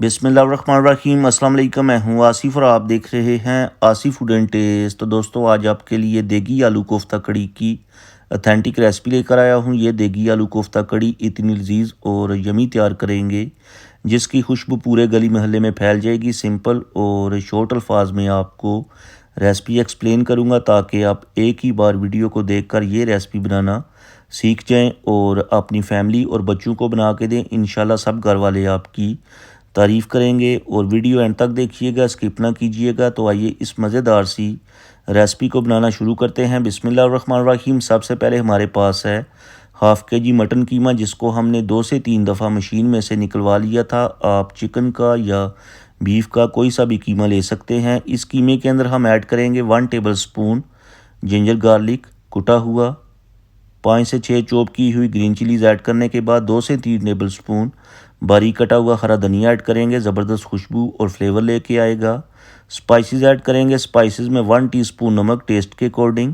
बिस्मिल्लाहिर्रहमानिर्रहीम। अस्सलाम वालेकुम। मैं हूँ आसिफ और आप देख रहे हैं आसिफ फूड एंड टेस्ट। तो दोस्तों, आज आपके लिए देगी आलू कोफ्ता कड़ी की ऑथेंटिक रेसिपी लेकर आया हूँ। ये देगी आलू कोफ्ता कड़ी इतनी लजीज और यमी तैयार करेंगे जिसकी खुशबू पूरे गली मोहल्ले में फैल जाएगी। सिंपल और शॉर्ट अल्फाज में आपको रेसिपी एक्सप्लेन करूँगा ताकि आप एक ही बार वीडियो को देखकर ये रेसिपी बनाना सीख जाएं और अपनी फैमिली और बच्चों को बना के दें। इंशाल्लाह सब घर वाले आपकी तारीफ़ करेंगे। और वीडियो एंड तक देखिएगा, स्किप ना कीजिएगा। तो आइए इस मज़ेदार सी रेसिपी को बनाना शुरू करते हैं। बिस्मिल्लाहिर्रहमानिर्रहीम। सबसे पहले हमारे पास है हाफ़ के जी मटन कीमा, जिसको हमने 2 से 3 दफ़ा मशीन में से निकलवा लिया था। आप चिकन का या बीफ का कोई सा भी कीमा ले सकते हैं। इस कीमे के अंदर हम ऐड करेंगे 1 टेबल स्पून जिंजर गार्लिक कुटा हुआ, 5 से 6 चॉप की हुई ग्रीन चिलीज़ ऐड करने के बाद 2 से 3 टेबल स्पून बारीक कटा हुआ हरा धनिया ऐड करेंगे। ज़बरदस्त खुशबू और फ्लेवर लेके आएगा। स्पाइसेस ऐड करेंगे। स्पाइसेस में 1 टीस्पून नमक टेस्ट के according,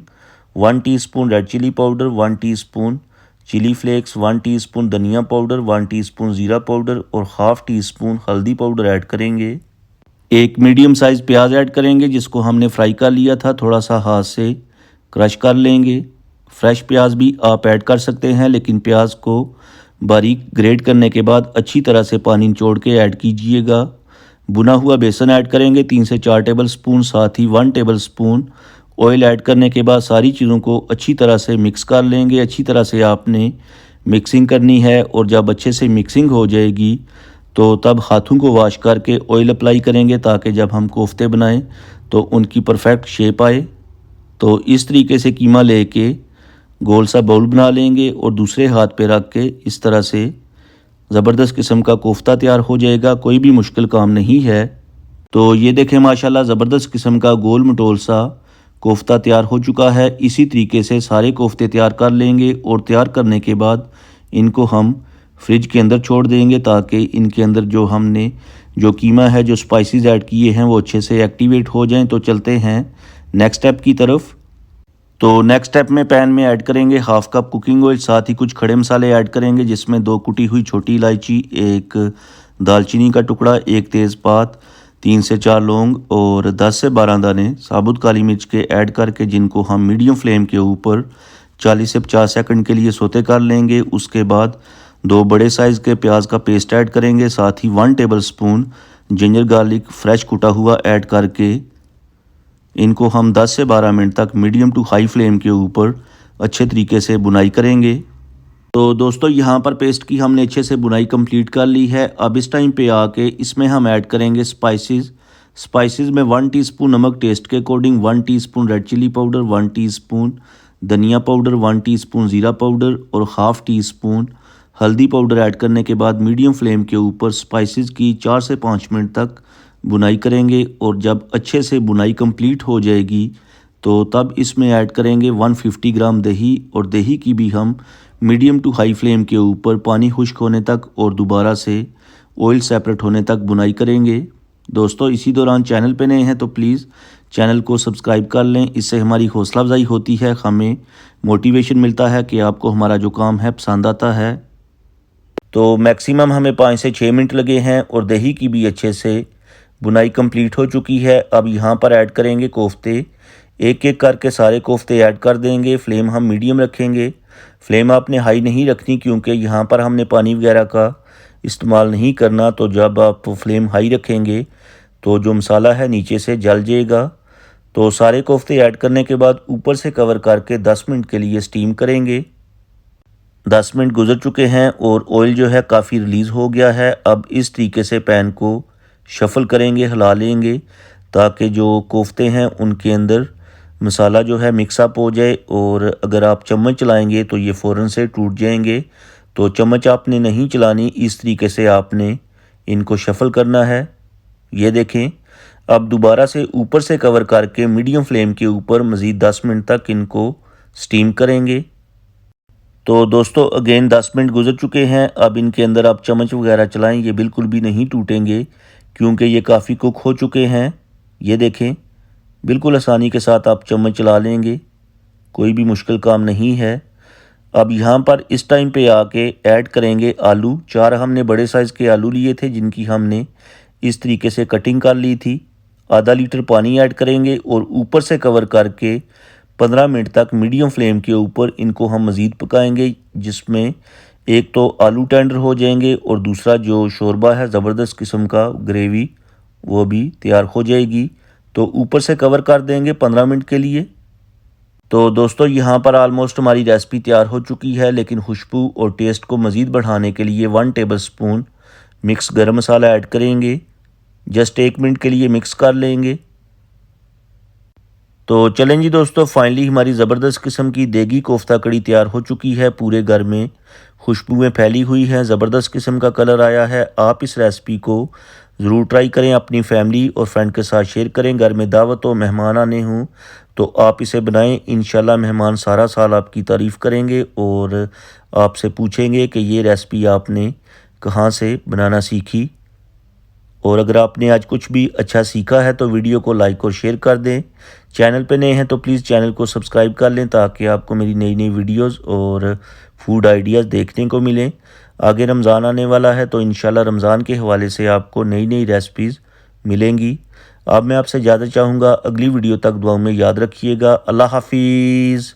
1 teaspoon red chilli powder, 1 teaspoon chilli flakes, 1 teaspoon धनिया पाउडर, 1 टीस्पून ज़ीरा पाउडर और हाफ़ टीस्पून हल्दी पाउडर ऐड करेंगे। एक मीडियम साइज़ प्याज ऐड करेंगे जिसको हमने फ्राई कर लिया था। थोड़ा सा हाथ से क्रश कर लेंगे। फ्रेश प्याज भी आप ऐड कर सकते हैं, लेकिन प्याज को बारीक ग्रेट करने के बाद अच्छी तरह से पानी निचोड़ के ऐड कीजिएगा। भुना हुआ बेसन ऐड करेंगे 3 से 4 टेबल स्पून, साथ ही 1 टेबल स्पून ऑयल ऐड करने के बाद सारी चीज़ों को अच्छी तरह से मिक्स कर लेंगे। अच्छी तरह से आपने मिक्सिंग करनी है और जब अच्छे से मिक्सिंग हो जाएगी तो तब हाथों को वॉश करके ऑयल अप्लाई करेंगे ताकि जब हम कोफ्ते बनाएं तो उनकी परफेक्ट शेप आए। तो इस तरीके से कीमा लेके गोल सा बाउल बना लेंगे और दूसरे हाथ पे रख के इस तरह से ज़बरदस्त किस्म का कोफ्ता तैयार हो जाएगा। कोई भी मुश्किल काम नहीं है। तो ये देखें, माशाल्लाह ज़बरदस्त किस्म का गोल मटोल सा कोफ्ता तैयार हो चुका है। इसी तरीके से सारे कोफ्ते तैयार कर लेंगे और तैयार करने के बाद इनको हम फ्रिज के अंदर छोड़ देंगे ताकि इनके अंदर जो हमने जो कीमा है, जो स्पाइसेस ऐड किए हैं, वो अच्छे से एक्टिवेट हो जाएं। तो चलते हैं नेक्स्ट स्टेप की तरफ। तो नेक्स्ट स्टेप में पैन में ऐड करेंगे हाफ़ कप कुकिंग ऑयल, साथ ही कुछ खड़े मसाले ऐड करेंगे जिसमें 2 कुटी हुई छोटी इलायची, 1 दालचीनी का टुकड़ा, 1 तेज़पात, 3 से 4 लौंग और 10 से 12 दाने साबुत काली मिर्च के ऐड करके जिनको हम मीडियम फ्लेम के ऊपर 40 से 50 सेकंड के लिए सोते कर लेंगे। उसके बाद 2 बड़े साइज़ के प्याज का पेस्ट ऐड करेंगे, साथ ही 1 table spoon ginger garlic fresh कुटा हुआ ऐड करके इनको हम 10 से 12 मिनट तक मीडियम टू हाई फ्लेम के ऊपर अच्छे तरीके से बुनाई करेंगे। तो दोस्तों, यहाँ पर पेस्ट की हमने अच्छे से बुनाई कंप्लीट कर ली है। अब इस टाइम पे आके इसमें हम ऐड करेंगे स्पाइसेस में 1 टीस्पून नमक टेस्ट के according, 1 teaspoon red chilli powder, 1 teaspoon धनिया पाउडर, 1 टीस्पून ज़ीरा पाउडर और हाफ़ टीस्पून हल्दी पाउडर ऐड करने के बाद मीडियम फ्लेम के ऊपर स्पाइसेस की 4 से 5 मिनट तक बुनाई करेंगे। और जब अच्छे से बुनाई कंप्लीट हो जाएगी तो तब इसमें ऐड करेंगे 150 ग्राम दही, और दही की भी हम मीडियम टू हाई फ्लेम के ऊपर पानी खुश्क होने तक और दोबारा से ऑयल सेपरेट होने तक बुनाई करेंगे। दोस्तों, इसी दौरान चैनल पे नए हैं तो प्लीज़ चैनल को सब्सक्राइब कर लें। इससे हमारी हौसला अफजाई होती है, हमें मोटिवेशन मिलता है कि आपको हमारा जो काम है पसंद आता है। तो मैक्सिमम हमें 5 से 6 मिनट लगे हैं और दही की भी अच्छे से बुनाई कंप्लीट हो चुकी है। अब यहाँ पर ऐड करेंगे कोफ्ते। एक एक करके सारे कोफ्ते ऐड कर देंगे। फ्लेम हम मीडियम रखेंगे। फ्लेम आपने हाई नहीं रखनी क्योंकि यहाँ पर हमने पानी वगैरह का इस्तेमाल नहीं करना। तो जब आप फ्लेम हाई रखेंगे तो जो मसाला है नीचे से जल जाएगा। तो सारे कोफ्ते ऐड करने के बाद ऊपर से कवर करके 10 मिनट के लिए स्टीम करेंगे। 10 मिनट गुजर चुके हैं और ऑयल जो है काफ़ी रिलीज़ हो गया है। अब इस तरीके से पैन को शफ़ल करेंगे, हिला लेंगे ताकि जो कोफ्ते हैं उनके अंदर मसाला जो है मिक्सअप हो जाए। और अगर आप चम्मच चलाएंगे तो ये फ़ौरन से टूट जाएंगे। तो चम्मच आपने नहीं चलानी, इस तरीके से आपने इनको शफ़ल करना है। ये देखें, अब दोबारा से ऊपर से कवर करके मीडियम फ्लेम के ऊपर मज़ीद 10 मिनट तक इनको स्टीम करेंगे। तो दोस्तों, अगेन 10 मिनट गुजर चुके हैं। अब इनके अंदर आप चम्मच वगैरह चलाएं, ये बिल्कुल भी नहीं टूटेंगे क्योंकि ये काफ़ी कुक हो चुके हैं। ये देखें, बिल्कुल आसानी के साथ आप चम्मच चला लेंगे, कोई भी मुश्किल काम नहीं है। अब यहाँ पर इस टाइम पे आके ऐड करेंगे आलू। 4 हमने बड़े साइज़ के आलू लिए थे जिनकी हमने इस तरीके से कटिंग कर ली थी। आधा लीटर पानी ऐड करेंगे और ऊपर से कवर करके 15 मिनट तक मीडियम फ्लेम के ऊपर इनको हम मज़ीद पकाएंगे, जिसमें एक तो आलू टेंडर हो जाएंगे और दूसरा जो शोरबा है ज़बरदस्त किस्म का ग्रेवी वो भी तैयार हो जाएगी। तो ऊपर से कवर कर देंगे 15 मिनट के लिए। तो दोस्तों यहाँ पर आलमोस्ट हमारी रेसिपी तैयार हो चुकी है, लेकिन खुशबू और टेस्ट को मज़ीद बढ़ाने के लिए 1 टेबलस्पून मिक्स गरम मसाला ऐड करेंगे। जस्ट 1 मिनट के लिए मिक्स कर लेंगे। तो चलें जी दोस्तों, फाइनली हमारी ज़बरदस्त किस्म की देगी कोफ्ता कड़ी तैयार हो चुकी है। पूरे घर में खुशबुएँ फैली हुई हैं, ज़बरदस्त किस्म का कलर आया है। आप इस रेसिपी को ज़रूर ट्राई करें, अपनी फैमिली और फ्रेंड के साथ शेयर करें। घर में दावत हो, मेहमान आने हों तो आप इसे बनाएं। इंशाल्लाह मेहमान सारा साल आपकी तारीफ़ करेंगे और आपसे पूछेंगे कि ये रेसिपी आपने कहाँ से बनाना सीखी। और अगर आपने आज कुछ भी अच्छा सीखा है तो वीडियो को लाइक और शेयर कर दें। चैनल पे नए हैं तो प्लीज़ चैनल को सब्सक्राइब कर लें ताकि आपको मेरी नई नई वीडियोस और फूड आइडियाज़ देखने को मिलें। आगे रमज़ान आने वाला है तो इंशाल्लाह रमज़ान के हवाले से आपको नई नई रेसिपीज़ मिलेंगी। अब मैं आपसे ज़्यादा चाहूँगा अगली वीडियो तक दुआओं में याद रखिएगा। अल्लाह हाफिज़।